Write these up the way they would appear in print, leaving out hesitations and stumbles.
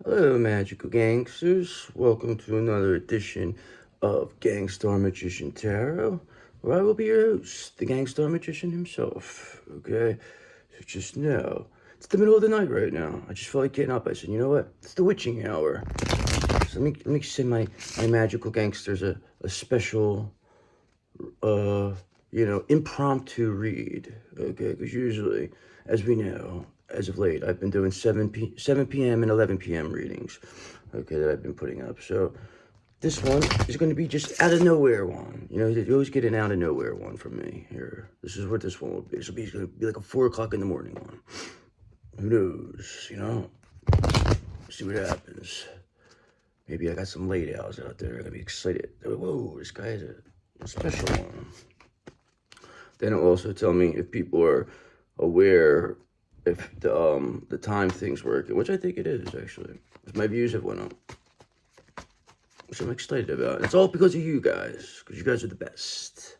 Hello, magical gangsters. Welcome to another edition of Gangster Magician Tarot, where I will be your host, the Gangster Magician himself. Okay? So just know, it's the middle of the night right now. I just felt like getting up. I said, you know what? It's the witching hour. So let me send my magical gangsters a special, impromptu read. Okay? Because usually, as we know, as of late, I've been doing 7 p.m. and 11 p.m. readings, okay, that I've been putting up. So this one is going to be just out of nowhere one. You know, you always get an out of nowhere one from me here. This is what this one will be. This will be, going to be like a 4 o'clock in the morning one. Who knows, you know? See what happens. Maybe I got some late owls out there. They're going to be excited. Whoa, this guy is a special one. Then it'll also tell me if people are aware if the time thing's working, which I think it is, actually. My views have went up, which I'm excited about. It's all because of you guys, because you guys are the best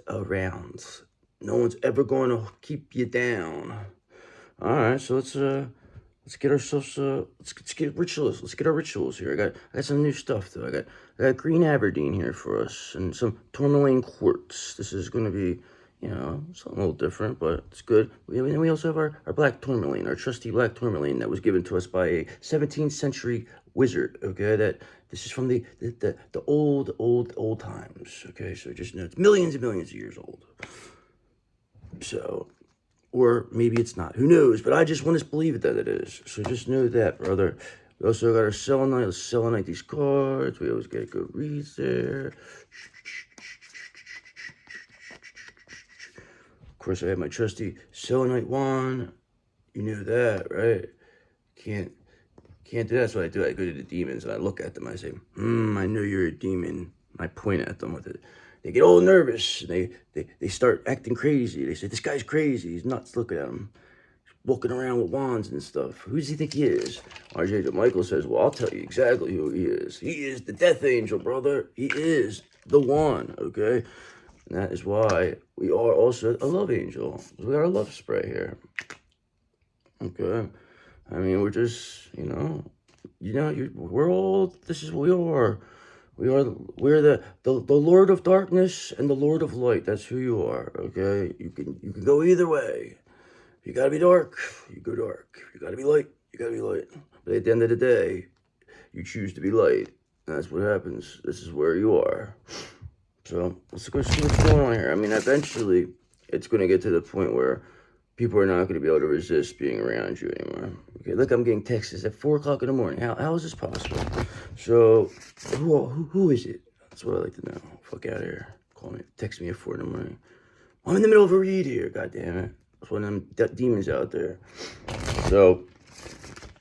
around. No one's ever going to keep you down. All right, so let's get ourselves let's get rituals. Let's get our rituals here. I got some new stuff though. I got green Aberdeen here for us and some tourmaline quartz. This is going to be, you know, something a little different, but it's good. We also have our black tourmaline, our trusty black tourmaline that was given to us by a 17th century wizard, okay? That this is from the old times, okay? So just know it's millions and millions of years old. So, or maybe it's not, who knows? But I just want to believe that it is. So just know that, brother. We also got our selenite. Let's selenite these cards. We always get good reads there. Of course, I have my trusty selenite wand. You knew that, right? Can't do that. That's what I do. I go to the demons and I look at them. I say, I know you're a demon. I point at them with it. They get all nervous. They start acting crazy. They say, this guy's crazy. He's nuts. Look at him. He's walking around with wands and stuff. Who does he think he is? RJ Michael says, well, I'll tell you exactly who he is. He is the death angel, brother. He is the one, okay? And that is why we are also a love angel. We got our love spray here. Okay. I mean, we're just, we're all, this is what we are. We're the Lord of Darkness and the Lord of Light. That's who you are, okay? You can go either way. If you gotta be dark, you go dark. If you gotta be light, you gotta be light. But at the end of the day, you choose to be light. That's what happens. This is where you are. So let's go see what's going on here. I mean, eventually, it's going to get to the point where people are not going to be able to resist being around you anymore. Okay, look, I'm getting texts at 4 o'clock in the morning. How is this possible? So, who is it? That's what I like to know. Fuck out of here. Call me, text me at 4 in the morning. I'm in the middle of a read here. God damn it. That's one of them demons out there. So,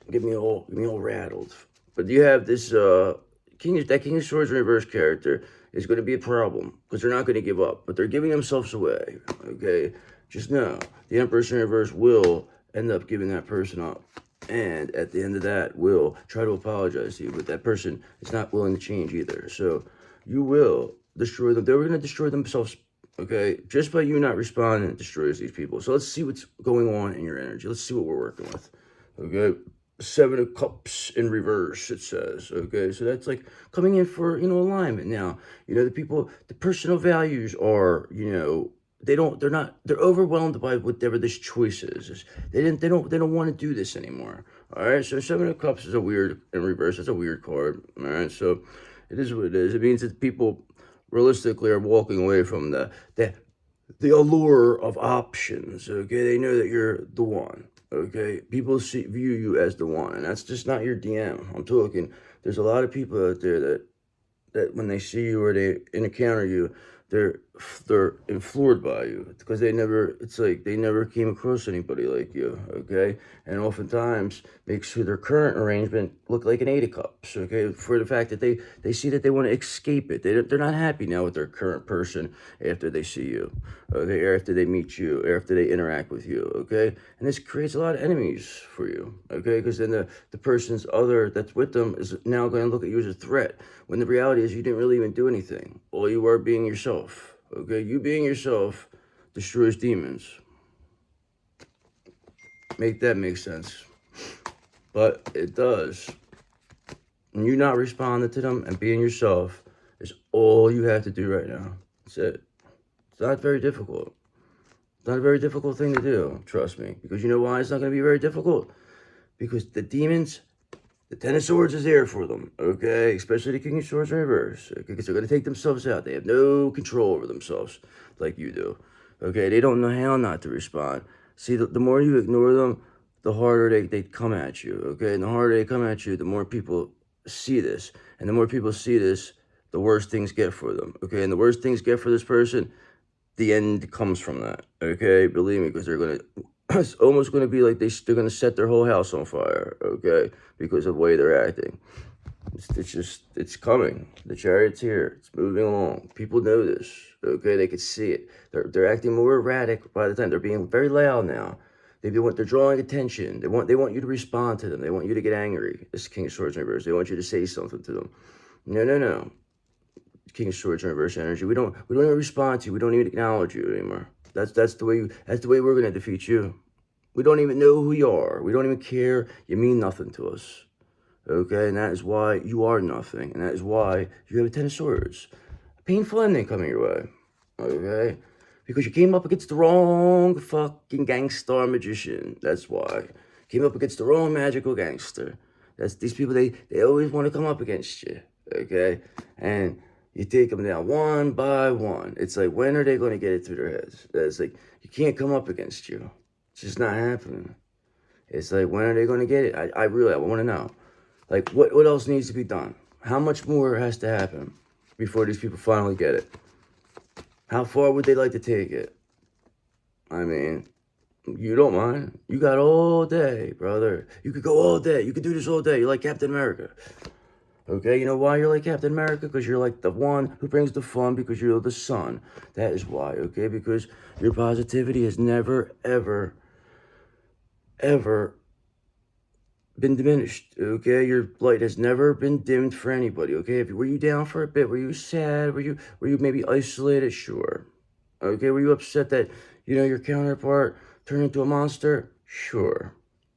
get me all rattled. But you have this King of Swords in reverse character is going to be a problem because they're not going to give up, but they're giving themselves away. Okay, just know the Empress in reverse will end up giving that person up, and at the end of that, will try to apologize to you, but that person is not willing to change either. So you will destroy them. They're going to destroy themselves. Okay, just by you not responding, it destroys these people. So let's see what's going on in your energy. Let's see what we're working with. Okay. 7 of Cups in reverse, it says. Okay, so that's like coming in for, alignment. Now, the personal values are, they're overwhelmed by whatever this choice is. They don't want to do this anymore. All right, so 7 of Cups is a weird in reverse. It's a weird card. All right, so it is what it is. It means that people realistically are walking away from the allure of options. Okay, they know that you're the one. Okay, people view you as the one, and that's just not your DM. I'm talking. There's a lot of people out there that when they see you or they encounter you, they're floored by you because they never came across anybody like you. Okay, and oftentimes makes their current arrangement look like an 8 of Cups. Okay, for the fact that they see that they want to escape it. They're not happy now with their current person after they see you. Okay, or after they meet you, or after they interact with you. Okay, and this creates a lot of enemies for you. Okay, because then the person's other that's with them is now going to look at you as a threat, when the reality is you didn't really even do anything. All you were being yourself. Okay, you being yourself destroys demons. Make that make sense. But it does. And you not responding to them and being yourself is all you have to do right now. That's it. It's not very difficult. It's not a very difficult thing to do, trust me. Because you know why it's not going to be very difficult? Because the demons, the Ten of Swords is there for them, okay? Especially the King of Swords in reverse, okay? Because they're going to take themselves out. They have no control over themselves like you do, okay? They don't know how not to respond. See, the more you ignore them, the harder they come at you, okay? And the harder they come at you, the more people see this. And the more people see this, the worse things get for them, okay? And the worse things get for this person, the end comes from that, okay? Believe me, because they're going to, it's almost going to be like they're going to set their whole house on fire, okay? Because of the way they're acting. It's coming. The Chariot's here. It's moving along. People know this, okay? They can see it. They're acting more erratic by the time. They're being very loud now. They're drawing attention. They want you to respond to them. They want you to get angry. This King of Swords in reverse. They want you to say something to them. No. King of Swords in reverse energy. We don't even respond to you. We don't even acknowledge you anymore. That's the way we're gonna defeat you. We don't even know who you are. We don't even care. You mean nothing to us. Okay, and that is why you are nothing, and that is why you have a Ten of Swords. A painful ending coming your way. Okay, because you came up against the wrong fucking Gangster Magician. That's why. Came up against the wrong magical gangster. That's these people. They always want to come up against you. Okay, and you take them down one by one. It's like, when are they going to get it through their heads? It's like, you can't come up against you. It's just not happening. It's like, when are they going to get it? I want to know. Like, what else needs to be done? How much more has to happen before these people finally get it? How far would they like to take it? I mean, you don't mind. You got all day, brother. You could go all day. You could do this all day. You're like Captain America. Okay, you know why you're like Captain America? Because you're like the one who brings the fun, because you're the sun. That is why, okay? Because your positivity has never, ever, ever been diminished, okay? Your light has never been dimmed for anybody, okay? Were you down for a bit? Were you sad? Were you maybe isolated? Sure. Okay, were you upset that, your counterpart turned into a monster? Sure.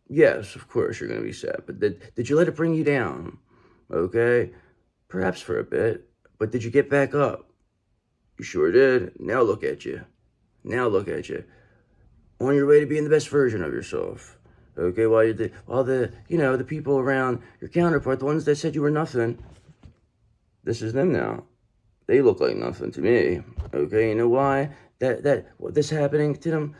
Yes, of course you're going to be sad. But did you let it bring you down? Okay, perhaps for a bit, but did you get back up? You sure did. Now look at you. On your way to being the best version of yourself. Okay, while the people around your counterpart, the ones that said you were nothing, this is them now. They look like nothing to me. Okay, you know why? This happening to them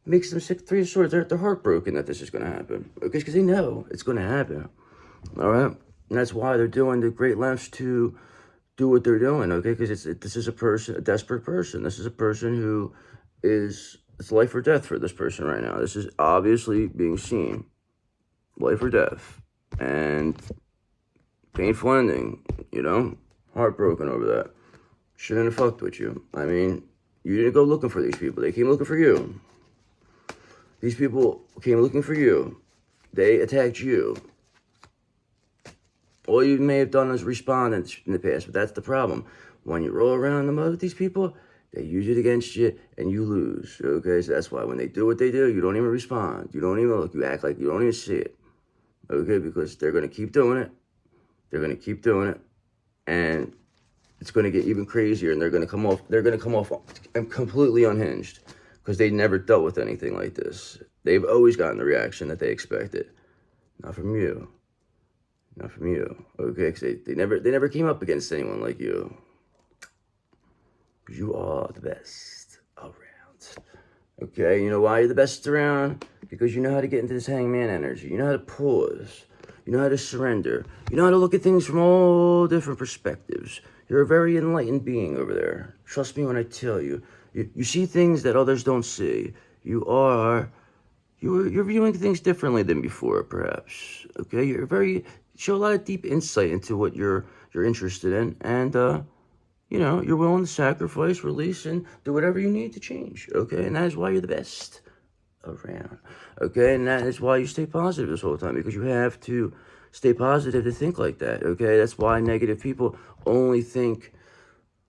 makes them sick. Three of Swords. They're heartbroken that this is going to happen. Okay, because they know it's going to happen. All right. And that's why they're doing the great lengths to do what they're doing, okay? Because this is a desperate person. This is a person who it's life or death for this person right now. This is obviously being seen. Life or death. And painful ending, heartbroken over that. Shouldn't have fucked with you. I mean, you didn't go looking for these people. They came looking for you. These people came looking for you. They attacked you. All you may have done is respond in the past, but that's the problem. When you roll around in the mud with these people, they use it against you, and you lose, okay? So that's why when they do what they do, you don't even respond. You don't even look. You act like you don't even see it, okay? Because they're going to keep doing it. And it's going to get even crazier, and they're going to come off completely unhinged because they never dealt with anything like this. They've always gotten the reaction that they expected. Not from you. Okay? Because they never came up against anyone like you. Because you are the best around. Okay? You know why you're the best around? Because you know how to get into this hangman energy. You know how to pause. You know how to surrender. You know how to look at things from all different perspectives. You're a very enlightened being over there. Trust me when I tell you. You see things that others don't see. You're viewing things differently than before, perhaps. Okay? Show a lot of deep insight into what you're interested in, and you're willing to sacrifice, release, and do whatever you need to change. Okay? And that is why you're the best around. Okay? And that is why you stay positive this whole time, because you have to stay positive to think like that. Okay? That's why negative people only think,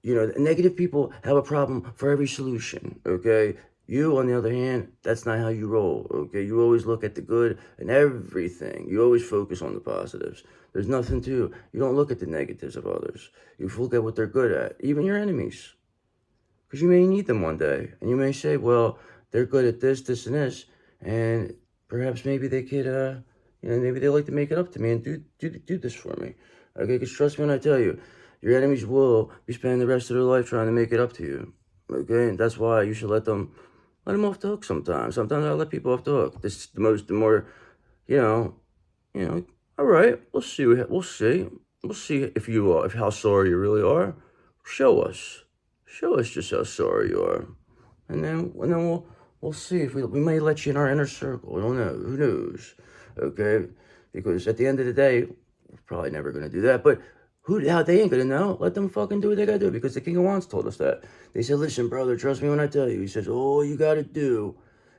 negative people have a problem for every solution. Okay? You, on the other hand, that's not how you roll, okay? You always look at the good in everything. You always focus on the positives. There's nothing to, you don't look at the negatives of others. You look at what they're good at, even your enemies. Because you may need them one day. And you may say, well, they're good at this, this, and this. And perhaps maybe they could, maybe they like to make it up to me and do this for me. Okay, because trust me when I tell you, your enemies will be spending the rest of their life trying to make it up to you. Okay, and that's why you should let them off the hook sometimes. Sometimes I let people off the hook. This is the more, all right, we'll see. We'll see. We'll see if if how sorry you really are. Show us. Show us just how sorry you are. And then we'll see if we may let you in our inner circle. We don't know. Who knows? Okay? Because at the end of the day, we're probably never gonna do that. But how they ain't gonna know. Let them fucking do what they gotta do, because the King of Wands told us that. They said, listen, brother, trust me when I tell you. He says, all you gotta do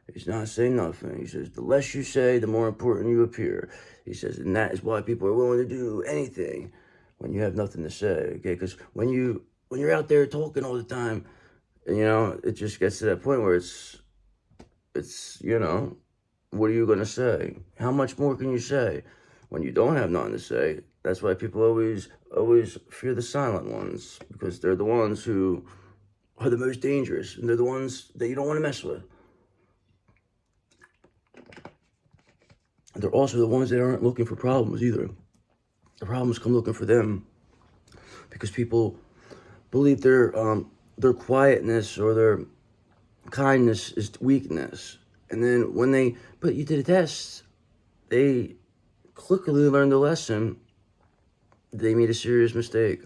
is not say nothing. He says, the less you say, the more important you appear. He says, and that is why people are willing to do anything when you have nothing to say. Okay? Because when you're out there talking all the time, it just gets to that point where it's what are you going to say? How much more can you say when you don't have nothing to say? That's why people always fear the silent ones, because they're the ones who are the most dangerous, and they're the ones that you don't want to mess with. They're also the ones that aren't looking for problems either. The problems come looking for them, because people believe their quietness or their kindness is weakness. And then when they put you to the test, they quickly learn the lesson. They made a serious mistake.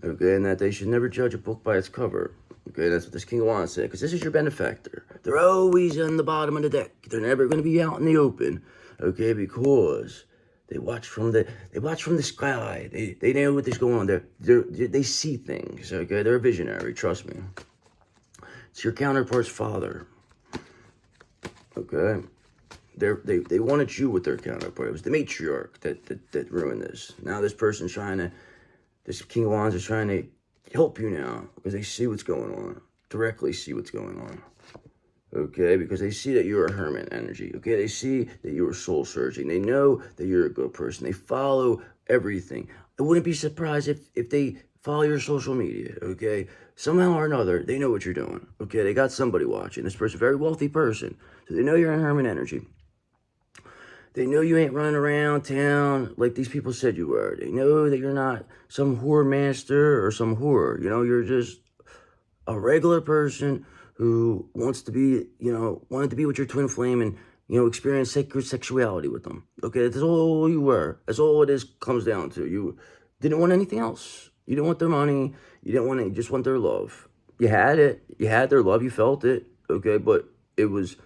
Okay, and that they should never judge a book by its cover. Okay, that's what this King of Wands said, because this is your benefactor. They're always on the bottom of the deck. They're never going to be out in the open. Okay, because they watch from the sky. They know what is going on. They see things. Okay, they're a visionary. Trust me. It's your counterpart's father. Okay, they wanted you with their counterpart. It was the matriarch that ruined this. Now this King of Wands is trying to help you now, because they see what's going on. Directly see what's going on. Okay, because they see that you're a hermit energy. Okay, they see that you are soul searching. They know that you're a good person. They follow everything. I wouldn't be surprised if they follow your social media. Okay, somehow or another, they know what you're doing. Okay, they got somebody watching. This person, very wealthy person, so they know you're a hermit energy. They know you ain't running around town like these people said you were. They know that you're not some whore master or some whore. You're just a regular person who wanted to be with your twin flame and, experience sacred sexuality with them. Okay, that's all you were. That's all it comes down to. You didn't want anything else. You didn't want their money. You just want their love. You had it. You had their love. You felt it. Okay, but it was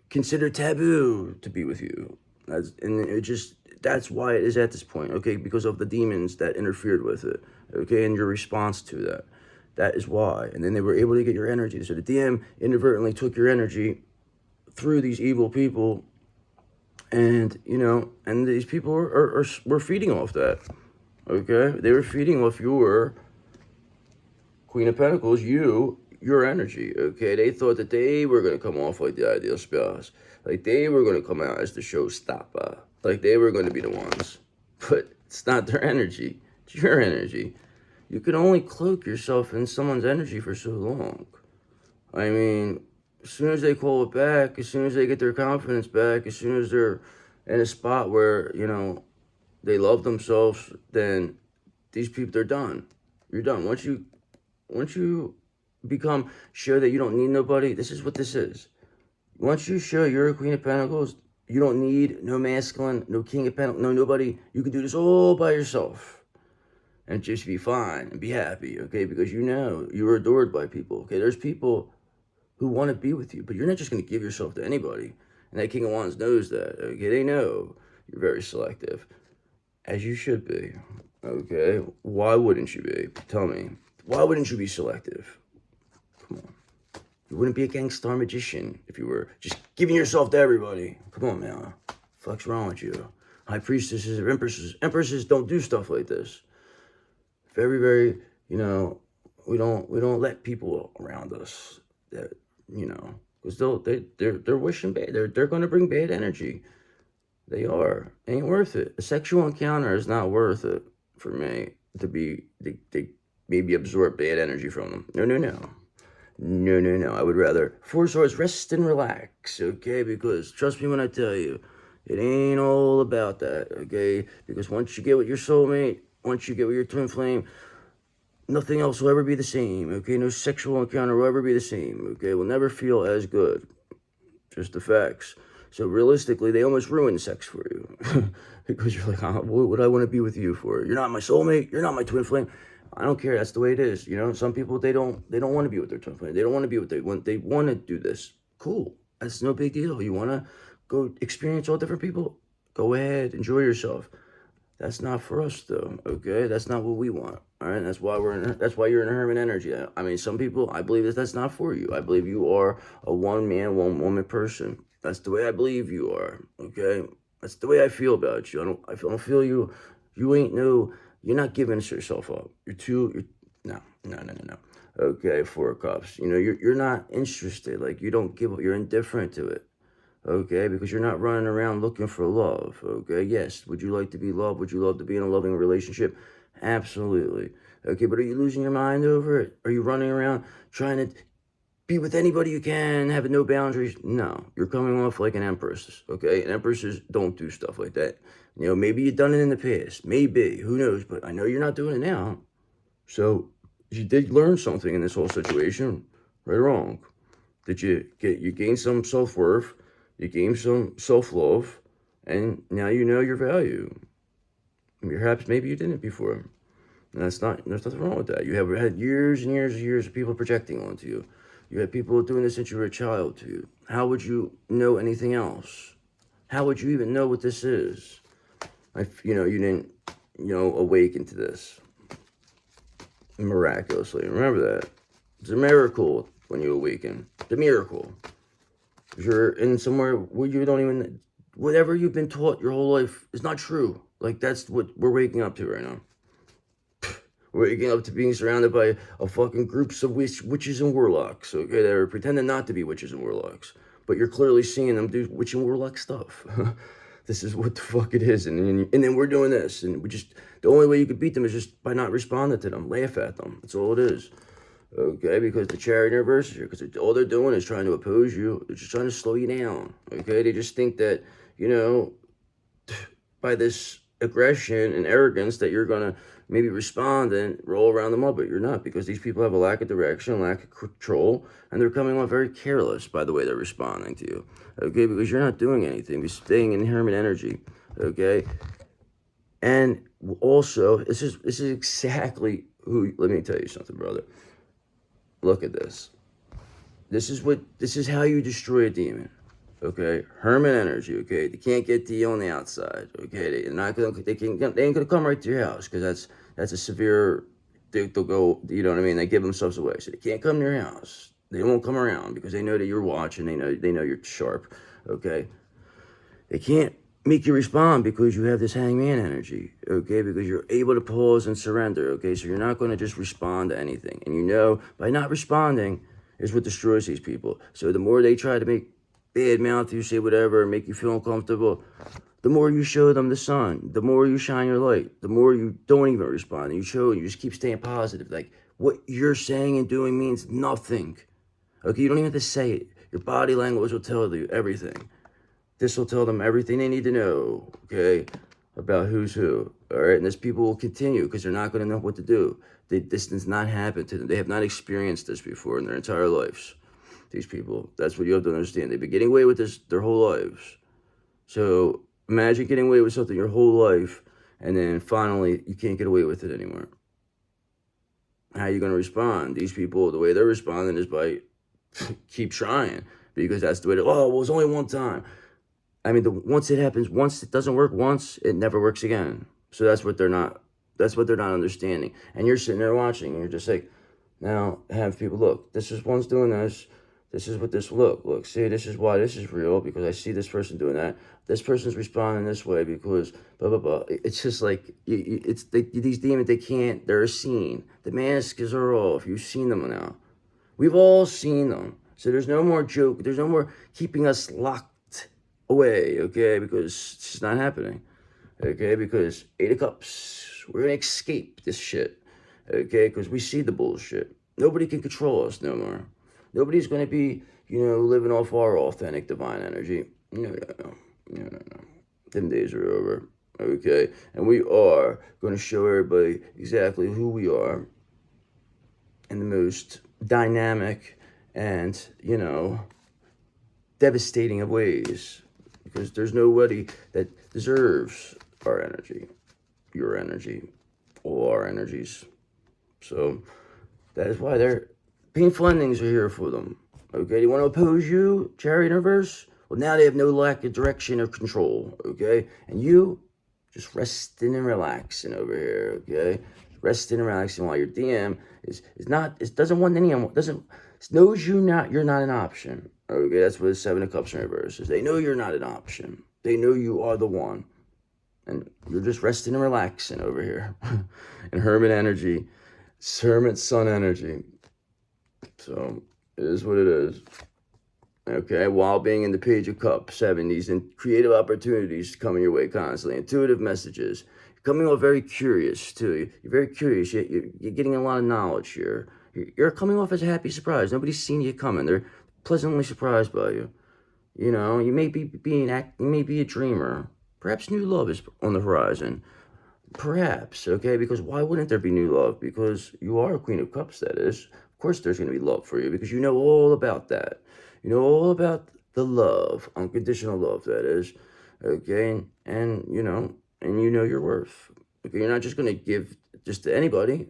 considered taboo to be with you. That's why it is at this point. Okay, because of the demons that interfered with it. Okay, and your response to that. That is why. And then they were able to get your energy. So the DM inadvertently took your energy through these evil people. And, and these people were feeding off that. Okay? They were feeding off your Queen of Pentacles, your energy. Okay? They thought that they were going to come off like the ideal spouse. Like they were going to come out as the showstopper. Like they were going to be the ones. But it's not their energy. It's your energy. You can only cloak yourself in someone's energy for so long. I mean, as soon as they call it back, as soon as they get their confidence back, as soon as they're in a spot where, they love themselves, then these people, they're done. You're done. Once you show that you don't need nobody, this is what this is. Once you show you're a Queen of Pentacles, you don't need no masculine, no King of Pentacles, no nobody. You can do this all by yourself. And just be fine and be happy, okay? Because you're adored by people, okay? There's people who want to be with you, but you're not just going to give yourself to anybody. And that King of Wands knows that, okay? They know you're very selective, as you should be, okay? Why wouldn't you be? Tell me. Why wouldn't you be selective? Come on. You wouldn't be a Gangster Magician if you were just giving yourself to everybody. Come on, man. What's wrong with you? High Priestesses or Empresses don't do stuff like this. Very, very, we don't let people around us that you know, because they're wishing bad. They're going to bring bad energy. They are. Ain't worth it. A sexual encounter is not worth it for me to be, they maybe absorb bad energy from them. No, no, no. No, no, no. I would rather, four swords, rest and relax, okay? Because trust me when I tell you, it ain't all about that, okay? Because once you get with your soulmate, once you get with your twin flame, nothing else will ever be the same, okay? No sexual encounter will ever be the same, okay? Will never feel as good. Just the facts. So realistically, they almost ruin sex for you. Because you're like, what would I want to be with you for? You're not my soulmate. You're not my twin flame. I don't care. That's the way it is. You know, some people, they don't want to be with their twin flame. They don't want to be with they want to do this. Cool. That's no big deal. You want to go experience all different people? Go ahead. Enjoy yourself. That's not for us though, okay? That's not what we want, all right? That's why that's why you're in a hermit energy. I mean, some people, I believe that's not for you. I believe you are a one-man, one-woman person. That's the way I believe you are, okay? That's the way I feel about you. I don't feel you you're not giving yourself up. No, no, no, no, no. Okay, Four of Cups. You know, you're not interested. Like, you don't give up. You're indifferent to it. Okay, because you're not running around looking for love. Okay, yes, would you like to be loved? Would you love to be in a loving relationship? Absolutely. Okay, but are you losing your mind over it? Are you running around trying to be with anybody you can, having no boundaries? No, you're coming off like an empress. Okay, and empresses don't do stuff like that. You know, maybe you've done it in the past. Maybe, who knows? But I know you're not doing it now. So you did learn something in this whole situation, right or wrong. Did you gain some self-worth? You gain some self-love, and now you know your value. Perhaps maybe you didn't before. And there's nothing wrong with that. You have had years and years and years of people projecting onto you. You had people doing this since you were a child to you. How would you know anything else? How would you even know what this is? You didn't, awaken to this miraculously. Remember that. It's a miracle when you awaken. It's a miracle. You're in somewhere where you don't even, whatever you've been taught your whole life is not true. Like, that's what we're waking up to right now. We're waking up to being surrounded by a fucking groups of witches and warlocks, okay? That are pretending not to be witches and warlocks. But you're clearly seeing them do witch and warlock stuff. This is what the fuck it is. And then we're doing this. And the only way you could beat them is just by not responding to them. Laugh at them. That's all it is. Okay, because the Chariot in reverse is here, because all they're doing is trying to oppose you. They're just trying to slow you down. Okay, they just think that, by this aggression and arrogance that you're gonna maybe respond and roll around them up, but you're not, because these people have a lack of direction, lack of control, and they're coming off very careless by the way they're responding to you. Okay, because you're not doing anything. You're staying in hermit energy. Okay, and also this is exactly who. Let me tell you something, brother. Look at this. This is how you destroy a demon. Okay, hermit energy. Okay, they can't get to you on the outside. Okay, they ain't gonna come right to your house, because that's a severe. They'll go. You know what I mean? They give themselves away, so they can't come to your house. They won't come around because they know that you're watching. They know you're sharp. Okay, they can't make you respond because you have this hangman energy, okay? Because you're able to pause and surrender, okay? So you're not going to just respond to anything. And by not responding is what destroys these people. So the more they try to make bad mouth you, say whatever, make you feel uncomfortable, the more you show them the sun, the more you shine your light, the more you don't even respond. And you just keep staying positive. Like, what you're saying and doing means nothing. Okay, you don't even have to say it. Your body language will tell you everything. This will tell them everything they need to know, okay, about who's who, all right? And this people will continue because they're not going to know what to do. This does not happen to them. They have not experienced this before in their entire lives, these people. That's what you have to understand. They've been getting away with this their whole lives. So imagine getting away with something your whole life, and then finally you can't get away with it anymore. How are you going to respond? These people, the way they're responding is by keep trying, because that's the way well, it was only one time. I mean, once it happens, once it doesn't work once, it never works again. So that's what they're not understanding. And you're sitting there watching, and you're just like, now have people look, this is one's doing this. This is what this look, see, this is why this is real, because I see this person doing that. This person's responding this way because blah, blah, blah. It's just like, these demons, they're seen. The masks are off. You've seen them now. We've all seen them. So there's no more joke. There's no more keeping us locked away, okay? Because it's just not happening, okay? Because 8 of Cups, we're going to escape this shit, okay? Because we see the bullshit. Nobody can control us no more. Nobody's going to be, living off our authentic divine energy. No. Them days are over, okay? And we are going to show everybody exactly who we are in the most dynamic and, devastating of ways. Because there's nobody that deserves our energy, your energy, all our energies. So that is why they're painful endings are here for them. Okay, they want to oppose you, Chariot Universe? Well, now they have no lack of direction or control, okay? And you just resting and relaxing over here, okay? Resting and relaxing while your DM is not, it doesn't want anyone, knows you're not an option, okay? That's what the 7 of Cups in reverse is. They know you're not an option. They know you are the one. And you're just resting and relaxing over here. And Hermit energy, Hermit Sun energy. So it is what it is. Okay, while being in the Page of Cups, 70s, and creative opportunities coming your way constantly, intuitive messages. You're coming off very curious, too. You're very curious. You're getting a lot of knowledge here. You're coming off as a happy surprise. Nobody's seen you coming. They're pleasantly surprised by you. You may be a dreamer. Perhaps new love is on the horizon. Perhaps, okay? Because why wouldn't there be new love? Because you are a Queen of Cups, that is. Of course there's going to be love for you because you know all about that. You know all about the love, unconditional love, that is, okay? And you know your worth. Okay, you're not just going to give just to anybody,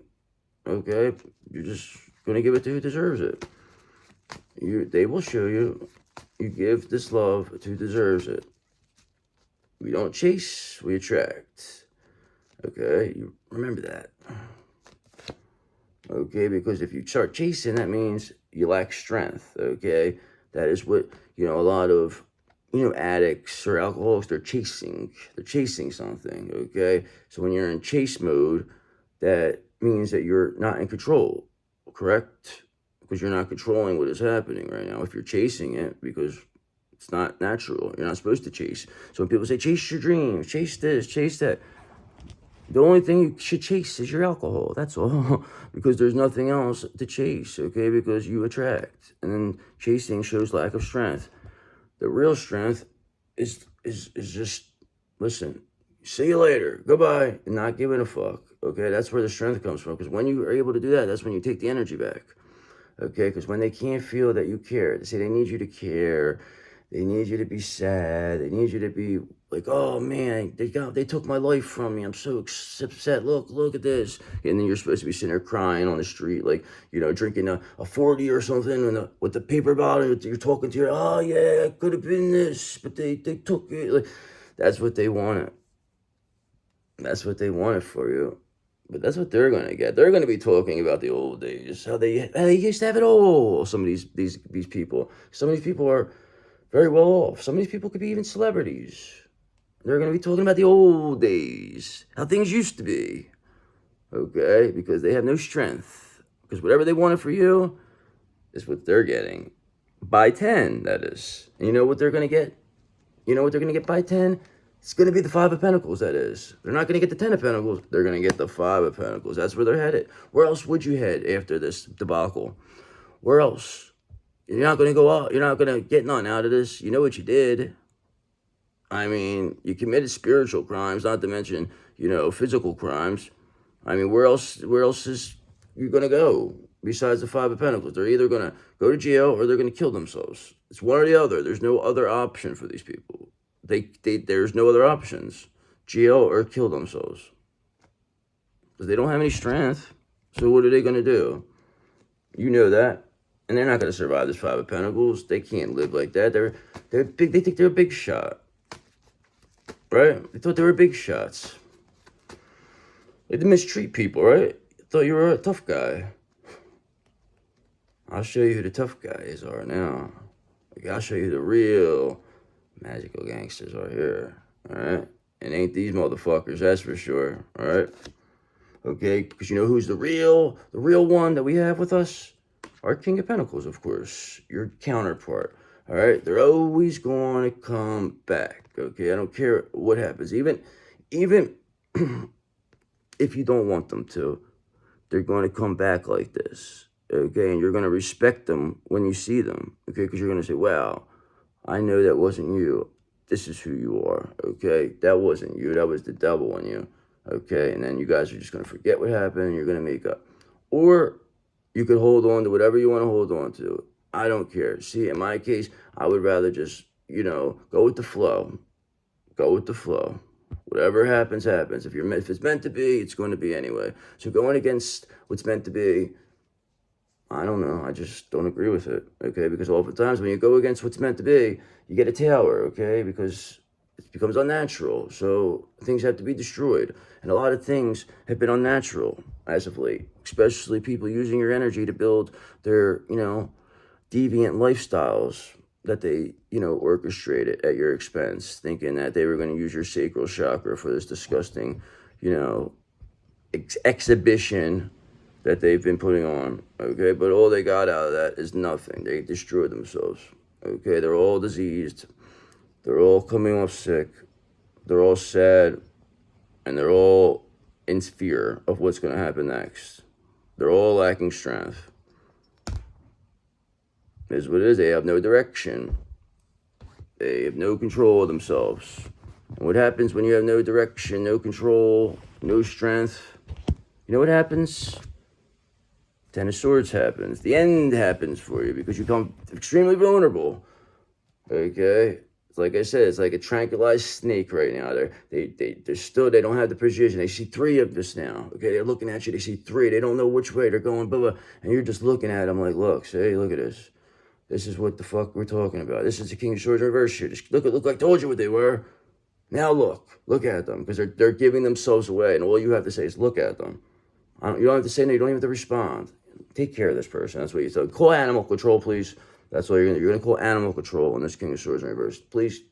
okay? You're just going to give it to who deserves it. They will show you. You give this love to who deserves it. We don't chase, we attract. Okay, you remember that. Okay, because if you start chasing, that means you lack strength, okay? That is what, a lot of, addicts or alcoholics, they're chasing something, okay? So when you're in chase mode, that means that you're not in control, correct? Because you're not controlling what is happening right now. If you're chasing it, because it's not natural. You're not supposed to chase. So when people say, chase your dreams, chase this, chase that, the only thing you should chase is your alcohol. That's all. Because there's nothing else to chase, okay? Because you attract. And then chasing shows lack of strength. The real strength is just, listen, see you later, goodbye, and not giving a fuck, okay? That's where the strength comes from. Because when you are able to do that, that's when you take the energy back, okay? Because when they can't feel that you care, they say they need you to care. They need you to be sad. They need you to be like, oh man, they took my life from me. I'm so upset. Look at this. And then you're supposed to be sitting there crying on the street, like, drinking a 40 or something with the paper bottle. You're talking to your, oh yeah, it could have been this, but they took it. Like, that's what they wanted. That's what they wanted for you. But that's what they're gonna get. They're gonna be talking about the old days, how they used to have it all. Some of these people. Some of these people are very well off. Some of these people could be even celebrities. They're going to be talking about the old days, how things used to be, okay? Because they have no strength. Because whatever they wanted for you is what they're getting. By 10, that is. And you know what they're going to get? You know what they're going to get by 10? It's going to be the 5 of Pentacles, that is. They're not going to get the 10 of Pentacles. They're going to get the 5 of Pentacles. That's where they're headed. Where else would you head after this debacle? Where else? You're not going to go out. You're not going to get nothing out of this. You know what you did. I mean, you committed spiritual crimes, not to mention, physical crimes. I mean, where else is you going to go besides the 5 of Pentacles? They're either going to go to jail or they're going to kill themselves. It's one or the other. There's no other option for these people. There's no other options. Jail or kill themselves. Because they don't have any strength. So what are they going to do? You know that. And they're not going to survive this 5 of Pentacles. They can't live like that. They're big. They think they're a big shot. Right? They thought they were big shots. They didn't mistreat people, right? Thought you were a tough guy. I'll show you who the tough guys are now. I'll show you who the real magical gangsters are here. Alright? And ain't these motherfuckers, that's for sure. Alright? Okay? Because you know who's the real one that we have with us? our King of Pentacles, of course, your counterpart. All right, they're always going to come back. Okay, I don't care what happens, even if you don't want them to, they're going to come back like this. Okay, and you're going to respect them when you see them. Okay, because you're going to say, "Wow, I know that wasn't you. This is who you are." Okay, that wasn't you. That was the devil in you. Okay, and then you guys are just going to forget what happened and you're going to make up. Or you could hold on to whatever you want to hold on to. I don't care. See, in my case, I would rather just, go with the flow. Go with the flow. Whatever happens, happens. If it's meant to be, it's going to be anyway. So going against what's meant to be, I don't know. I just don't agree with it. Okay, because oftentimes when you go against what's meant to be, you get a tower. Okay, because it becomes unnatural. So things have to be destroyed, and a lot of things have been unnatural as of late. Especially people using your energy to build their, deviant lifestyles that they, orchestrated at your expense, thinking that they were going to use your sacral chakra for this disgusting, exhibition that they've been putting on. Okay, but all they got out of that is nothing. They destroyed themselves. Okay, they're all diseased. They're all coming off sick. They're all sad. And they're all in fear of what's going to happen next. They're all lacking strength. Is what it is. They have no direction. They have no control of themselves. And what happens when you have no direction, no control, no strength? You know what happens? Ten of Swords happens. The end happens for you because you become extremely vulnerable. Okay? Like I said, it's like a tranquilized snake right now. They don't have the precision. They see three of this now. Okay, they're looking at you. They see three. They don't know which way they're going. Blah blah. And you're just looking at them like, look, look at this. This is what the fuck we're talking about. This is the King of Swords reverse here. Just look. I told you what they were. Now look at them because they're giving themselves away, and all you have to say is look at them. You don't have to say no. You don't even have to respond. Take care of this person. That's what you say. Call animal control, please. That's what you're gonna call animal control on this King of Swords in reverse. Please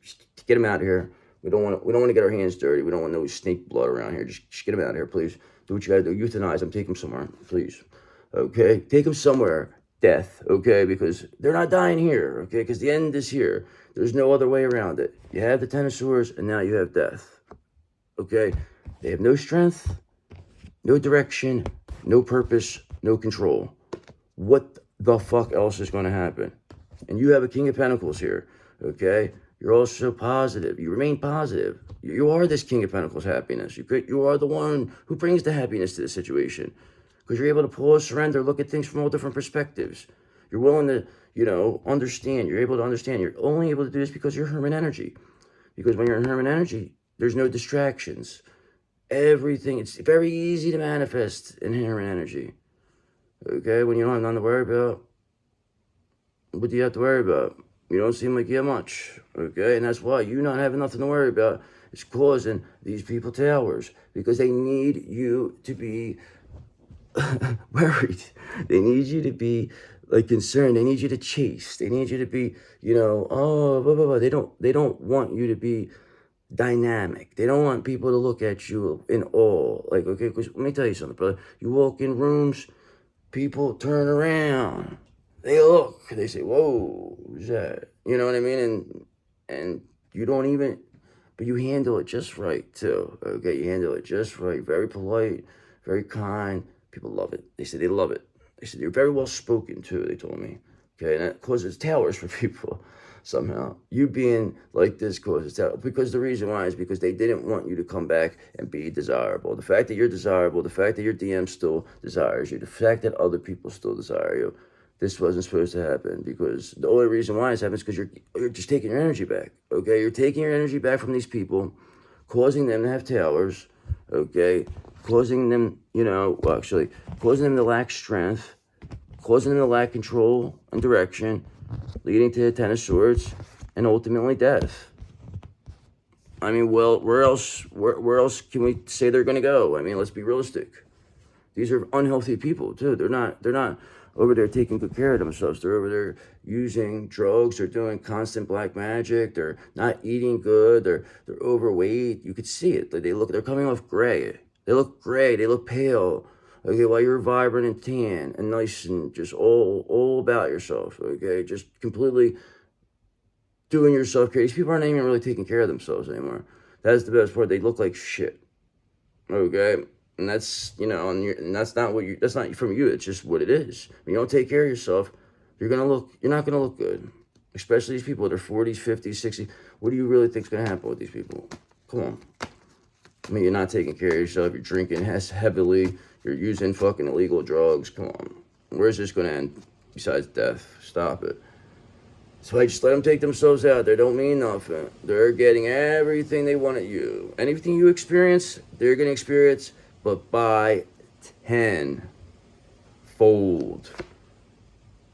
get him out of here. We don't want to get our hands dirty. We don't want no snake blood around here. Just get him out of here, please. Do what you gotta do. Euthanize him. Take him somewhere, please. Okay, take him somewhere. Death. Okay, because they're not dying here. Okay, because the end is here. There's no other way around it. You have the Ten of Swords, and now you have death. Okay, they have no strength, no direction, no purpose, no control. What the fuck else is going to happen? And you have a King of Pentacles here, okay? You're also positive. You remain positive. You are this King of Pentacles happiness. You are the one who brings the happiness to the situation because you're able to pause, surrender, look at things from all different perspectives. You're willing to, understand. You're able to understand. You're only able to do this because you're Hermit energy. Because when you're in Hermit energy, there's no distractions. Everything, it's very easy to manifest in Hermit energy. Okay, when you don't have nothing to worry about, what do you have to worry about? You don't seem like you have much. Okay, and that's why you not having nothing to worry about is causing these people towers because they need you to be worried. They need you to be concerned. They need you to chase. They need you to be, blah, blah, blah. They don't want you to be dynamic. They don't want people to look at you in awe. Okay, because let me tell you something, brother. You walk in rooms. People turn around, they look, they say, whoa, who's that? You know what I mean? And you don't even, but you handle it just right too, okay? You handle it just right, very polite, very kind. People love it. They say they love it. They said you're very well spoken too, they told me. Okay, and that causes towers for people somehow. You being like this causes towers. Because the reason why is because they didn't want you to come back and be desirable. The fact that you're desirable, the fact that your DM still desires you, the fact that other people still desire you, this wasn't supposed to happen. Because the only reason why this happens is because you're just taking your energy back. Okay, you're taking your energy back from these people, causing them to have towers. Okay, causing them, causing them to lack strength, causing them to lack control and direction, leading to the Ten of Swords, and ultimately death. I mean, well, where else can we say they're going to go? I mean, let's be realistic. These are unhealthy people too. They're not over there taking good care of themselves. They're over there using drugs. They're doing constant black magic. They're not eating good. They're overweight. You could see it. They're coming off gray. They look gray. They look pale. Okay, while you're vibrant and tan and nice and just all about yourself, okay? Just completely doing yourself crazy. People aren't even really taking care of themselves anymore. That's the best part. They look like shit, okay? And that's, you know, and that's not what you, that's not from you. It's just what it is. When you don't take care of yourself, you're not gonna look good. Especially these people that are 40s, 50s, 60s. What do you really think's gonna happen with these people? Come on. I mean, you're not taking care of yourself. You're drinking heavily. You're using fucking illegal drugs. Come on. Where's this going to end besides death? Stop it. So I just let them take themselves out. They don't mean nothing. They're getting everything they want at you. Anything you experience, they're going to experience, but by 10-fold.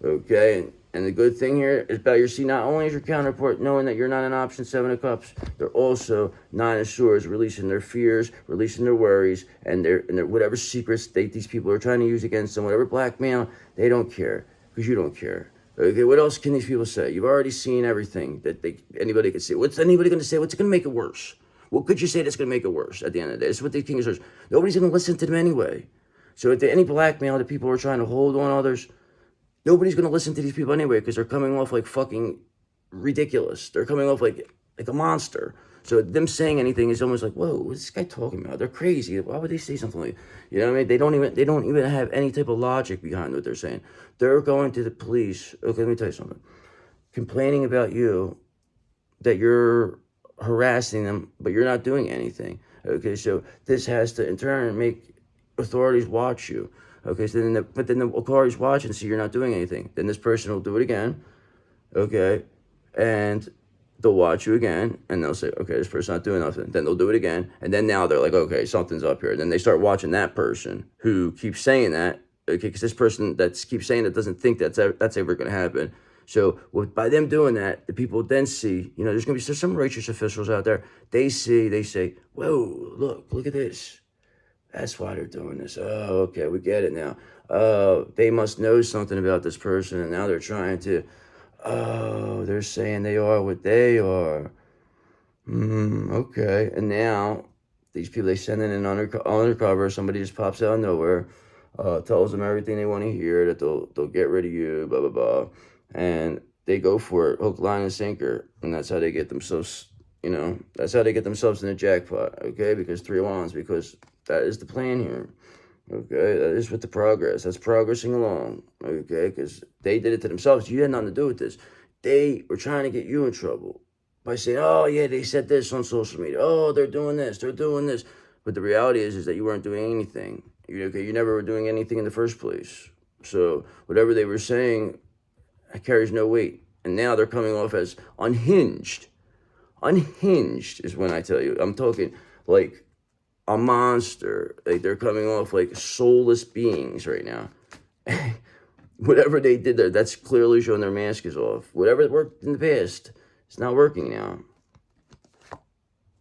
Okay? And the good thing here is about your, see, not only is your counterpart knowing that you're not an option 7 of cups, they're also 9 of swords, releasing their fears, releasing their worries, and their whatever secrets these people are trying to use against them, whatever blackmail, they don't care, because you don't care. Okay, what else can these people say? You've already seen everything that anybody could say. What's anybody going to say? What's going to make it worse? What could you say that's going to make it worse at the end of the day? That's what the king is. Nobody's going to listen to them anyway. So if any blackmail that people are trying to hold on others, nobody's going to listen to these people anyway, because they're coming off like fucking ridiculous. They're coming off like a monster. So them saying anything is almost like, whoa, what's this guy talking about? They're crazy. Why would they say something like, you know what I mean? They don't even have any type of logic behind what they're saying. They're going to the police. Okay, let me tell you something. Complaining about you, that you're harassing them, but you're not doing anything. Okay, so this has to in turn make authorities watch you. Okay, so then the authorities watch and see you're not doing anything. Then this person will do it again. Okay, and they'll watch you again, and they'll say, okay, this person's not doing nothing. Then they'll do it again, and then now they're like, okay, something's up here. Then they start watching that person who keeps saying that, okay, because this person that keeps saying that doesn't think that's ever going to happen. So by them doing that, the people then see, you know, there's some righteous officials out there. They say, whoa, look at this. That's why they're doing this. Oh, okay, we get it now. They must know something about this person, and now they're trying to, they're saying they are what they are. Okay. And now, these people, they send in an undercover, somebody just pops out of nowhere, tells them everything they want to hear, that they'll get rid of you, blah, blah, blah. And they go for it, hook, line, and sinker. And that's how they get themselves, you know, that's how they get themselves in the jackpot, okay? Because 3 wands, because that is the plan here, okay? That is with the progress. That's progressing along, okay? Because they did it to themselves. You had nothing to do with this. They were trying to get you in trouble by saying, oh, yeah, they said this on social media. Oh, they're doing this. They're doing this. But the reality is that you weren't doing anything. Okay, you never were doing anything in the first place. So whatever they were saying carries no weight. And now they're coming off as unhinged. Unhinged is when I tell you. I'm talking like a monster. Like they're coming off like soulless beings right now. Whatever they did there, that's clearly showing their mask is off. Whatever worked in the past, it's not working now.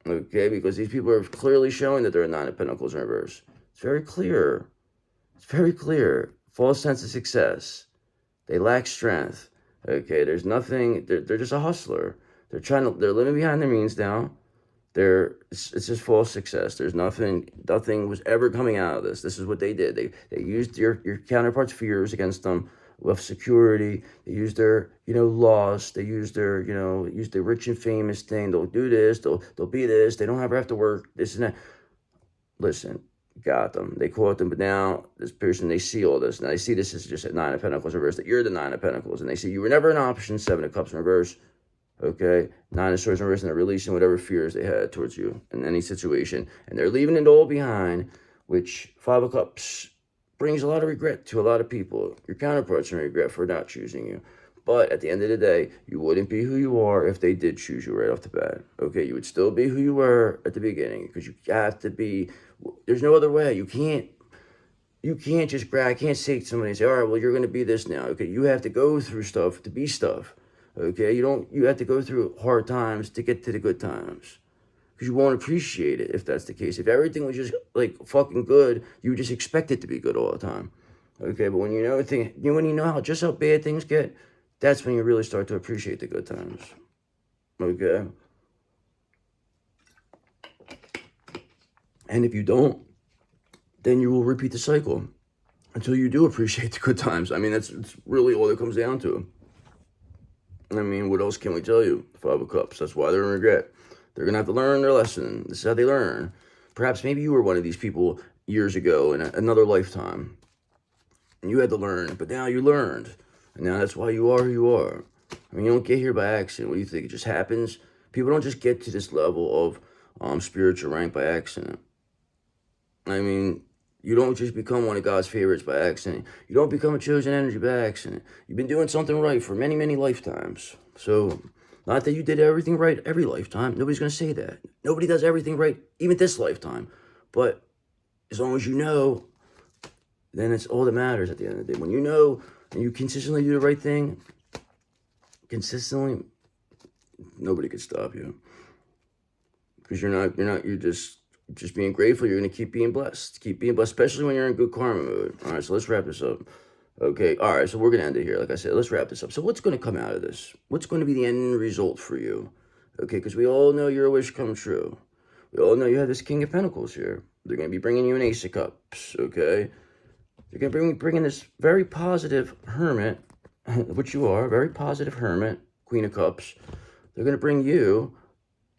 Okay, because these people are clearly showing that they're a 9 of Pentacles in reverse. It's very clear. It's very clear. False sense of success. They lack strength. Okay, there's nothing. They're just a hustler. They're living behind their means now. It's just false success. There's nothing was ever coming out of this. This is what they did. They used your counterpart's fears against them with security. They used their, you know, loss. They used their, you know, the rich and famous thing. They'll do this. They'll be this. They don't ever have to work, this and that. Listen, got them. They caught them, but now this person, they see all this. Now they see this as just a 9 of Pentacles reverse, that you're the 9 of Pentacles. And they see you were never an option, 7 of Cups in reverse. Okay, 9 of Swords in reverse, and they're releasing whatever fears they had towards you in any situation. And they're leaving it all behind, which 5 of Cups brings a lot of regret to a lot of people. Your counterparts are regret for not choosing you. But at the end of the day, you wouldn't be who you are if they did choose you right off the bat. Okay, you would still be who you were at the beginning, because you have to be, there's no other way. You can't just grab, I can't say to somebody and say, all right, well, you're going to be this now. Okay, you have to go through stuff to be stuff. Okay, you have to go through hard times to get to the good times. Because you won't appreciate it if that's the case. If everything was just like fucking good, you would just expect it to be good all the time. Okay, but when you know how bad things get, that's when you really start to appreciate the good times. Okay? And if you don't, then you will repeat the cycle. until you do appreciate the good times. I mean, that's really all it comes down to. I mean, what else can we tell you? Five of Cups. That's why they're in regret. They're going to have to learn their lesson. This is how they learn. Perhaps maybe you were one of these people years ago in another lifetime. And you had to learn, but now you learned. And now that's why you are who you are. I mean, you don't get here by accident. What do you think? It just happens? People don't just get to this level of spiritual rank by accident. I mean, you don't just become one of God's favorites by accident. You don't become a chosen energy by accident. You've been doing something right for many, many lifetimes. So, not that you did everything right every lifetime. Nobody's going to say that. Nobody does everything right, even this lifetime. But as long as you know, then it's all that matters at the end of the day. When you know and you consistently do the right thing, consistently, nobody could stop you. Because you're just being grateful. You're going to keep being blessed. Keep being blessed, especially when you're in good karma mode. All right, so let's wrap this up. Okay, all right, so we're going to end it here. Like I said, let's wrap this up. So what's going to come out of this? What's going to be the end result for you? Okay, because we all know your wish come true. We all know you have this King of Pentacles here. They're going to be bringing you an Ace of Cups, okay? They're going to bring in this very positive hermit, which you are, very positive hermit, Queen of Cups. They're going to bring you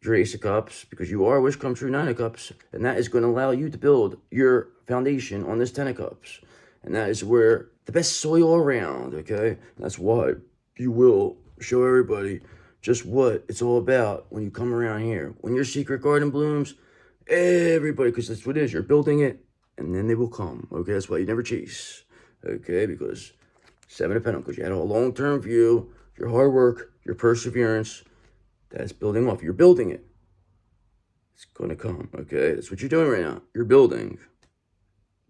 your Ace of Cups, because you are wish come true 9 of Cups, and that is going to allow you to build your foundation on this 10 of Cups. And that is where the best soil around, okay? And that's why you will show everybody just what it's all about when you come around here. When your secret garden blooms, everybody, because that's what it is, you're building it, and then they will come, okay? That's why you never chase, okay? Because 7 of Pentacles, you had a long-term view, your hard work, your perseverance, that's building off. You're building it. It's going to come, okay? That's what you're doing right now. You're building.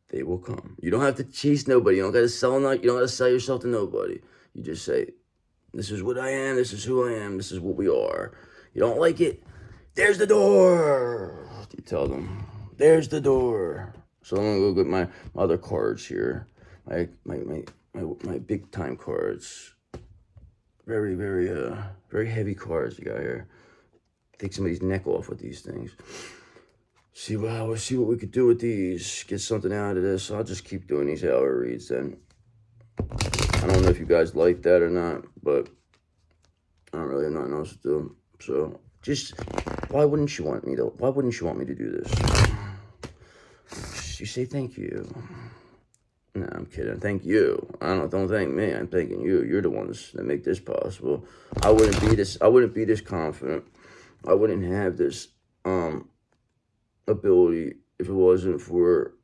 They will come. You don't have to chase nobody. You don't got to sell. You don't got to sell yourself to nobody. You just say, this is what I am. This is who I am. This is what we are. You don't like it? There's the door. You tell them, there's the door. So I'm going to go get my other cards here. My big time cards. Very, very heavy cards you got here. Take somebody's neck off with these things. See what we could do with these. Get something out of this. I'll just keep doing these hour reads then. I don't know if you guys like that or not, but I don't really have nothing else to do. So just, why wouldn't you want me to? Why wouldn't you want me to do this? You say thank you. No, I'm kidding. Thank you. Don't thank me. I'm thanking you. You're the ones that make this possible. I wouldn't be this confident. I wouldn't have this ability if it wasn't for,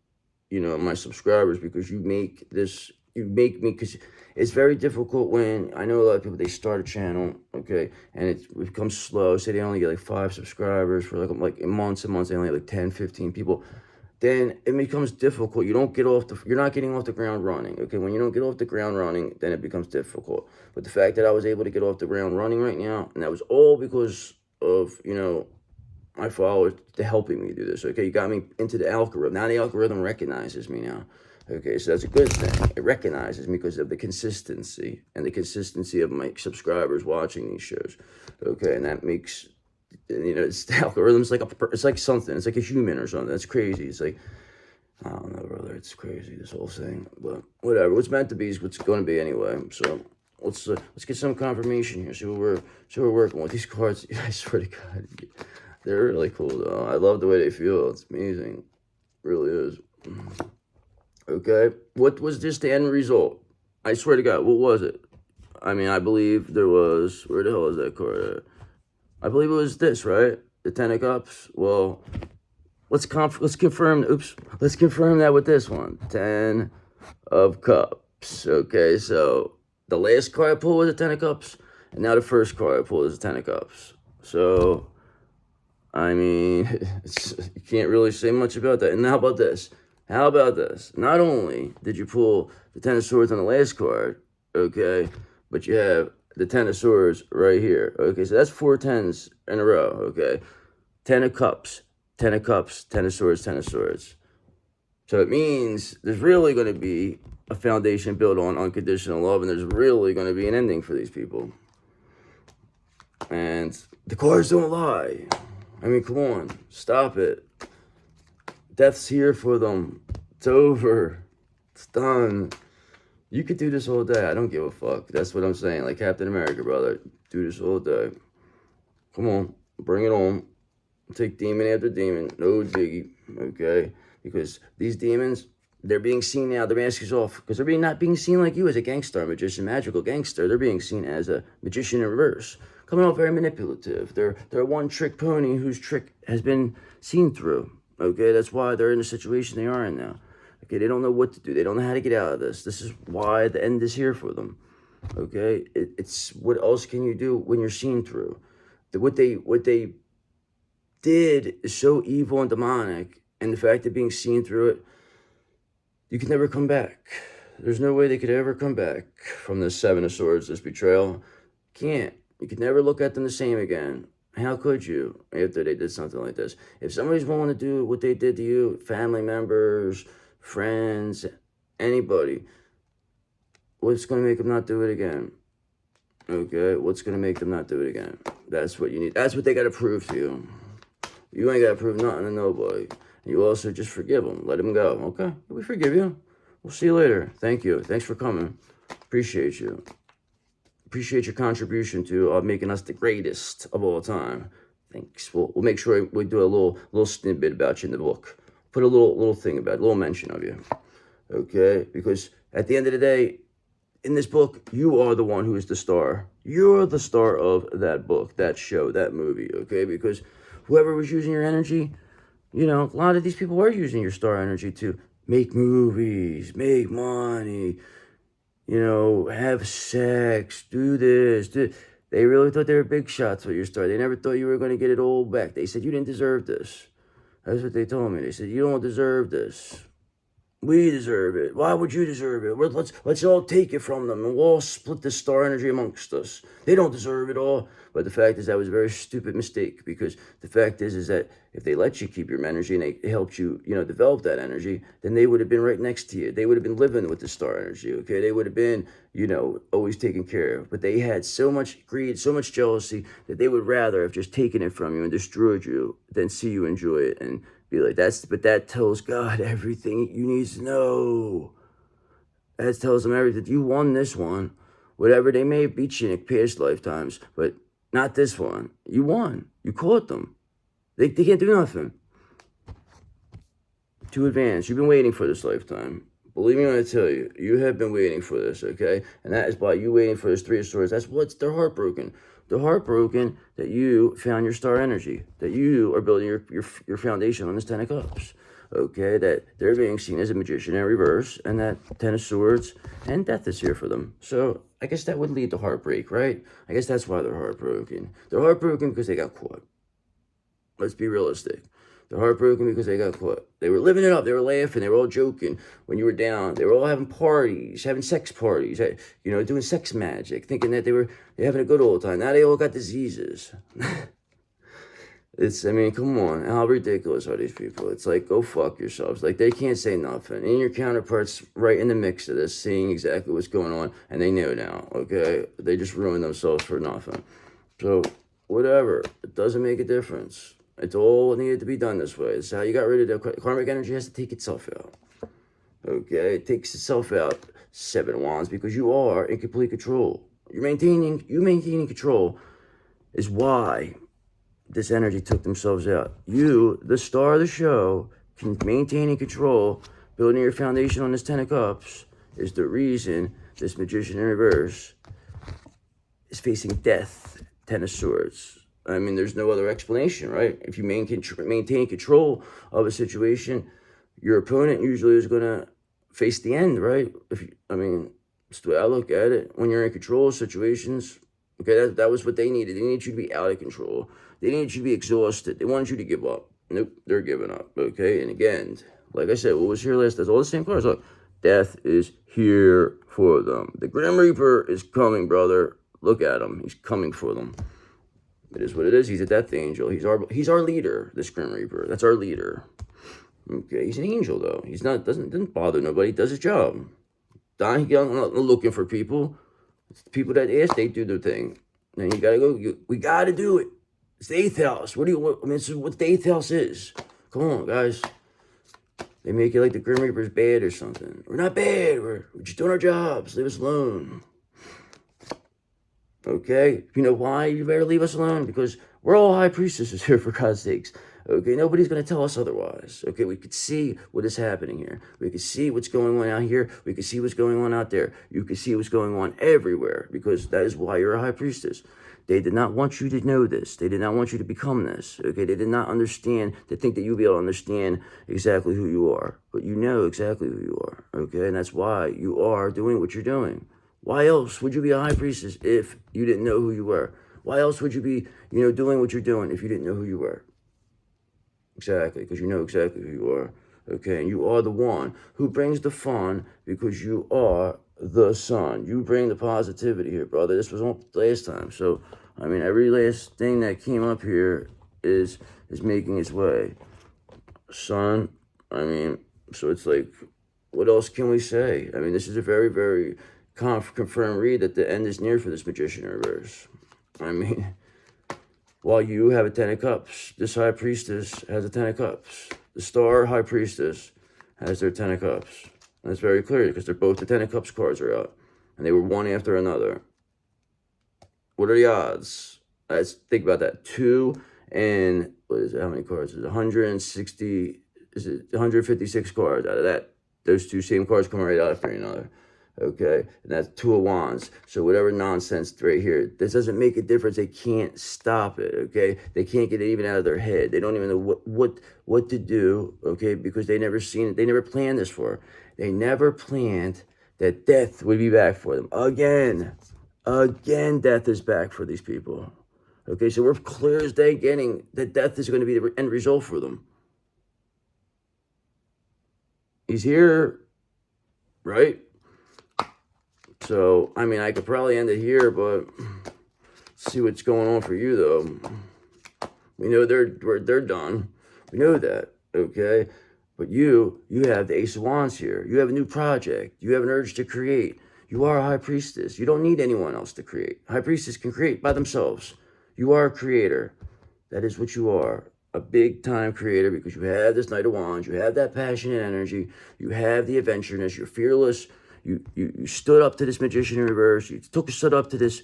my subscribers, because you make me, because it's very difficult when, I know a lot of people, they start a channel, okay, and it becomes slow. Say they only get like 5 subscribers for like months and months, they only have like 10, 15 people. Then it becomes difficult. You're not getting off the ground running, okay? When you don't get off the ground running, then it becomes difficult. But the fact that I was able to get off the ground running right now, and that was all because of, my followers helping me do this, okay? You got me into the algorithm. Now the algorithm recognizes me now, okay? So that's a good thing. It recognizes me because of the consistency and the consistency of my subscribers watching these shows, okay? And that makes... it's the algorithm's it's like something. It's like a human or something. That's crazy. It's like, I don't know, brother. It's crazy, this whole thing. But whatever. What's meant to be is what's going to be anyway. So let's get some confirmation here. See what we're working with. These cards, I swear to God, they're really cool though. I love the way they feel. It's amazing. It really is. Okay. What was this the end result? I swear to God, what was it? I mean, I believe there was, where the hell is that card at? I believe it was this, right? The 10 of Cups. Well, let's confirm that with this one. 10 of Cups. Okay, so the last card I pulled was a 10 of Cups, and now the first card I pulled is a 10 of Cups. So, I mean, you can't really say much about that. And how about this? Not only did you pull the 10 of Swords on the last card, okay, but you have the 10 of Swords right here. Okay, so that's 4 10s in a row, okay? 10 of Cups, 10 of Cups, 10 of Swords, 10 of Swords. So it means there's really going to be a foundation built on unconditional love, and there's really going to be an ending for these people. And the cards don't lie. I mean, come on, stop it. Death's here for them. It's over. It's done. You could do this all day. I don't give a fuck. That's what I'm saying. Like Captain America, brother. Do this all day. Come on. Bring it on. Take demon after demon. No jiggy. Okay? Because these demons, they're being seen now. Their mask is off. Because they're not being seen like you as a gangster, magician, magical gangster. They're being seen as a magician in reverse. Coming off very manipulative. They're a one-trick pony whose trick has been seen through. Okay? That's why they're in the situation they are in now. Okay, they don't know what to do. They don't know how to get out of this. This is why the end is here for them. Okay, it's what else can you do when you're seen through? What they did is so evil and demonic, and the fact of being seen through it, you can never come back. There's no way they could ever come back from this Seven of Swords, this betrayal. Can't. You could never look at them the same again. How could you after they did something like this? If somebody's willing to do what they did to you, family members, friends, anybody, what's going to make them not do it again? Okay, what's going to make them not do it again? That's what you need. That's what they got to prove to you. You ain't got to prove nothing to nobody. You also just forgive them. Let them go. Okay, we forgive you. We'll see you later. Thank you. Thanks for coming. Appreciate you. Appreciate your contribution to making us the greatest of all time. Thanks. We'll make sure we do a little snippet about you in the book. Put a little thing about it, a little mention of you. Okay? Because at the end of the day, in this book, you are the one who is the star. You're the star of that book, that show, that movie. Okay? Because whoever was using your energy, you know, a lot of these people are using your star energy to make movies, make money, you know, have sex, do this. They really thought they were big shots with your star. They never thought you were going to get it all back. They said you didn't deserve this. That's what they told me. They said, you don't deserve this. We deserve it. Why would you deserve it? Let's all take it from them and we'll all split this star energy amongst us. They don't deserve it all. But the fact is that was a very stupid mistake, because the fact is that if they let you keep your energy and they helped you, you know, develop that energy, then they would have been right next to you. They would have been living with the star energy, okay? They would have been, you know, always taken care of. But they had so much greed, so much jealousy that they would rather have just taken it from you and destroyed you than see you enjoy it and be like, but that tells God everything you need to know. That tells them everything. You won this one. Whatever, they may have beat you in past lifetimes, but not this one. You won. You caught them. They can't do nothing. Too advanced. You've been waiting for this lifetime. Believe me when I tell you, you have been waiting for this, okay? And that is by you waiting for this Three of Swords. They're heartbroken. They're heartbroken that you found your star energy, that you are building your foundation on this Ten of Cups, okay? That they're being seen as a magician in reverse, and that Ten of Swords and death is here for them. So I guess that would lead to heartbreak, right? I guess that's why they're heartbroken. They're heartbroken because they got caught. Let's be realistic. They're heartbroken because they got caught. They were living it up. They were laughing. They were all joking when you were down. They were all having parties, having sex parties, you know, doing sex magic, thinking that they're having a good old time. Now they all got diseases. I mean, come on. How ridiculous are these people? It's like, go fuck yourselves. Like, they can't say nothing. And your counterpart's right in the mix of this, seeing exactly what's going on. And they know now, okay? They just ruined themselves for nothing. So, whatever. It doesn't make a difference. It's all needed to be done this way. It's how you got rid of the karmic energy. Has to take itself out. Okay? It takes itself out. Seven of Wands, because you are in complete control. You maintaining control is why this energy took themselves out. You, the star of the show, can maintain and control, building your foundation on this Ten of Cups, is the reason this magician in reverse is facing death, Ten of Swords. I mean, there's no other explanation, right? If you maintain control of a situation, your opponent usually is going to face the end, right? That's the way I look at it. When you're in control of situations, okay, that was what they needed. They needed you to be out of control. They needed you to be exhausted. They wanted you to give up. Nope, they're giving up, okay? And again, like I said, what was here last? That's all the same cards. Look, death is here for them. The Grim Reaper is coming, brother. Look at him. He's coming for them. It is what it is. He's a death angel. He's our leader, this Grim Reaper. That's our leader. Okay, he's an angel, though. He's not, doesn't bother nobody. He does his job. He's not looking for people. It's the people that ask, they do their thing. Then you gotta go. We gotta do it. It's the 8th house. This is what the 8th house is. Come on, guys. They make it like the Grim Reaper's bad or something. We're not bad. We're just doing our jobs. Leave us alone. Okay? You know why you better leave us alone? Because we're all high priestesses here, for God's sakes. Okay? Nobody's going to tell us otherwise. Okay? We could see what is happening here. We could see what's going on out here. We could see what's going on out there. You could see what's going on everywhere, because that is why you're a high priestess. They did not want you to know this. They did not want you to become this. Okay? They did not understand, to think that you'll be able to understand exactly who you are. But you know exactly who you are. Okay? And that's why you are doing what you're doing. Why else would you be a high priestess if you didn't know who you were? Why else would you be, doing what you're doing if you didn't know who you were? Exactly, because you know exactly who you are. Okay, and you are the one who brings the fun, because you are the sun. You bring the positivity here, brother. This was on last time. So, every last thing that came up here is making its way. Sun, so it's like, what else can we say? This is a very, very confirmed read that the end is near for this Magician reverse. While you have a 10 of cups, this high priestess has a 10 of cups. The star high priestess has their 10 of cups. And that's very clear, because they're both the 10 of cups cards are out. And they were one after another. What are the odds? Let's think about that. 2 and, what is it? How many cards? Is it 160? Is it 156 cards out of that? Those two same cards come right out after each other. Okay, and that's 2 of wands. So whatever nonsense right here, this doesn't make a difference. They can't stop it. Okay, they can't get it even out of their head. They don't even know what to do. Okay, because they never seen it. They never planned this for. They never planned that death would be back for them again. Death is back for these people. Okay, so we're clear as day getting that death is going to be the end result for them. He's here, right? So, I could probably end it here, but see what's going on for you, though. We know they're done. We know that, okay? But you have the Ace of Wands here. You have a new project. You have an urge to create. You are a high priestess. You don't need anyone else to create. High priestess can create by themselves. You are a creator. That is what you are. A big-time creator, because you have this Knight of Wands. You have that passionate energy. You have the adventureness. You're fearless. You stood up to this Magician in reverse. You stood up to this,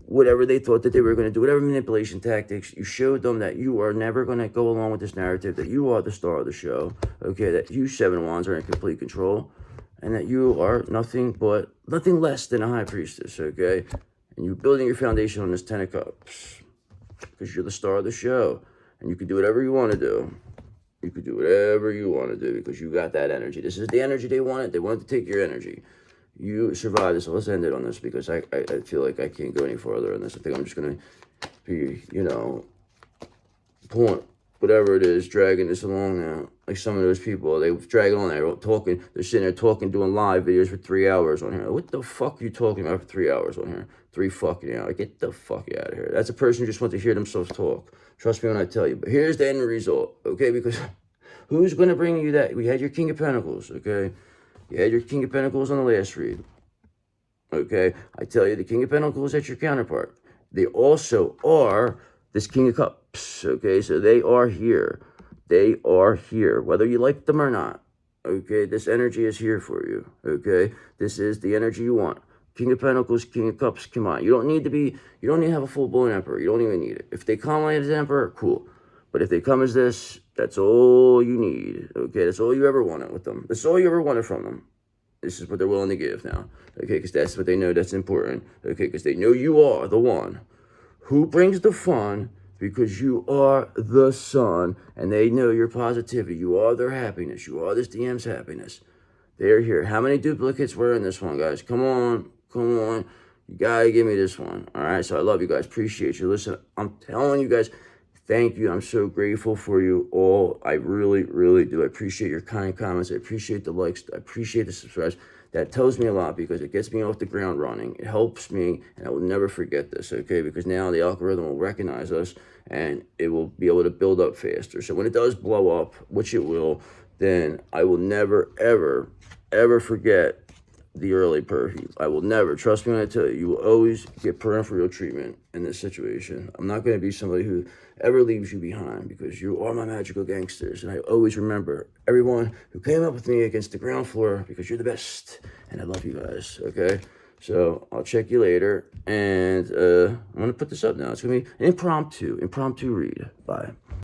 whatever they thought that they were going to do, whatever manipulation tactics. You showed them that you are never going to go along with this narrative, that you are the star of the show, okay, that you 7 of Wands are in complete control, and that you are nothing less than a high priestess, okay? And you're building your foundation on this 10 of Cups, because you're the star of the show, and you can do whatever you want to do. You could do whatever you want to do, because you got that energy. This is the energy they wanted. They wanted to take your energy. You survived this. So let's end it on this, because I feel like I can't go any farther on this. I think I'm just going to be, pulling whatever it is, dragging this along now. Like some of those people, they drag it on there, talking. They're sitting there talking, doing live videos for 3 hours on here. What the fuck are you talking about for 3 hours on here? 3 fucking hours. Get the fuck out of here. That's a person who just wants to hear themselves talk. Trust me when I tell you. But here's the end result, okay? Because who's going to bring you that? We had your King of Pentacles, okay? You had your King of Pentacles on the last read, okay? I tell you, the King of Pentacles, that's your counterpart. They also are this King of Cups, okay? So they are here. They are here, whether you like them or not, okay? This energy is here for you, okay? This is the energy you want. King of Pentacles, King of Cups, come on. You don't need to have a full-blown Emperor. You don't even need it. If they come as an Emperor, cool. But if they come as this, that's all you need, okay? That's all you ever wanted with them. That's all you ever wanted from them. This is what they're willing to give now, okay? Because that's what they know that's important, okay? Because they know you are the one who brings the fun, because you are the sun, and they know your positivity. You are their happiness. You are this DM's happiness. They're here. How many duplicates were in this one, guys? Come on. Come on. You gotta give me this one. All right? So I love you guys. Appreciate you. Listen, I'm telling you guys, thank you. I'm so grateful for you all. I really, really do. I appreciate your kind comments. I appreciate the likes. I appreciate the subscribes. That tells me a lot, because it gets me off the ground running. It helps me, and I will never forget this, okay? Because now the algorithm will recognize us, and it will be able to build up faster. So when it does blow up, which it will, then I will never, ever, ever forget the early perf. I will never, trust me when I tell you, you will always get peripheral treatment in this situation. I'm not going to be somebody who ever leaves you behind, because you are my magical gangsters. And I always remember everyone who came up with me against the ground floor, because you're the best. And I love you guys, okay? So I'll check you later. And I'm going to put this up now. It's going to be an impromptu read. Bye.